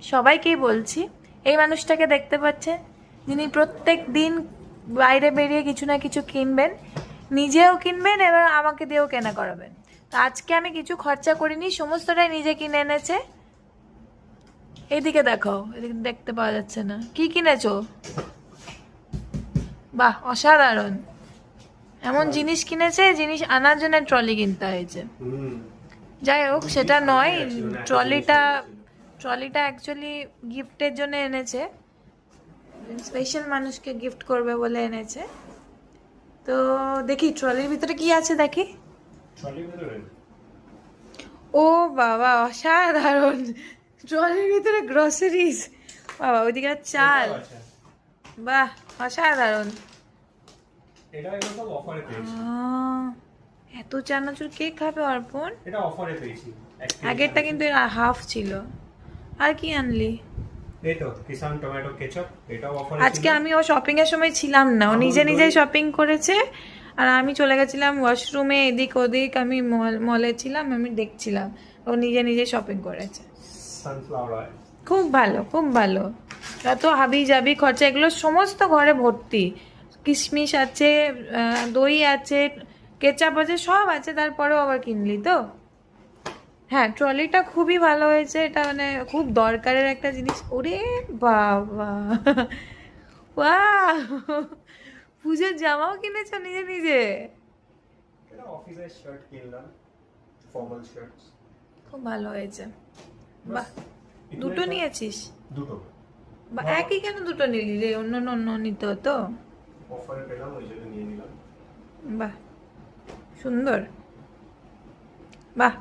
সবাইকেই বলছি, এই মানুষটাকে দেখতে পাচ্ছেন, যিনি প্রত্যেক দিন বাইরে বেরিয়ে কিছু না কিছু কিনবেন, নিজেও কিনবেন এবার আমাকে দিয়েও কেনা করাবেন। তো আজকে আমি কিছু খরচা করিনি, সমস্তটাই নিজে কিনে এনেছে। এইদিকে দেখো, এদিকে দেখতে পাওয়া যাচ্ছে না, কি কিনেছো? বাহ, অসাধারণ। এমন জিনিস কিনেছে, জিনিস আনার জন্য ট্রলি কিনতে হয়েছে। যাই হোক, সেটা নয়, ট্রলিটা ট্রলিটা অ্যাকচুয়ালি গিফটের জন্য এনেছে, স্পেশাল মানুষকে গিফট করবে বলে এনেছে। তো দেখি ট্রলির ভিতরে কি আছে, দেখি। ও বাবা, অসাধারণ! ট্রলির ভিতরে গ্রসারিজ, বাবা ওইদিকে চাল, বাহ অসাধারণ। এত চানাচুর কে খাবে অর্পণ? এটা অফারে পেয়েছি। আগেরটা কিন্তু হাফ ছিল। আর কি আনলি? এই তো কিষান টমেটো কেচাপ, এটাও অফারে ছিল। আজকে আমি ও শপিং এর সময় ছিলাম না, ও নিজে নিজেই শপিং করেছে। আর আমি চলে গেছিলাম ওয়াশরুমে, এদিক ওদিক, আমি মলে ছিলাম, আমি দেখছিলাম। ও নিজে নিজে শপিং করেছে। সানফ্লাওয়ার অয়েল খুব ভালো, খুব ভালো। যত হাবি জাবি খরচা, এগুলো সমস্ত ঘরে ভর্তি। কিশমিশ আছে, দই আছে, কেচাপ আছে, সব আছে, তারপরেও আবার কিনলি তো। হ্যাঁ, ট্রলিটা খুবই ভালো হয়েছে, এটা মানে খুব দরকারের একটা জিনিস। ওরে বাবা, বাহ! পুজোর জামাও কিনেছো নিজে নিজে? এটা অফিসের শার্ট কিনলাম, ফর্মাল শার্টস। খুব ভালো হয়েছে। বাহ, দুটো নিয়েছিস? দুটো। বা একই কেন দুটো নিলি রে? অন্য অন্য নিতে হতো। অফারে পেলাম, ওই জন্য নিয়ে নিলাম। বাহ, সুন্দর, বাহ।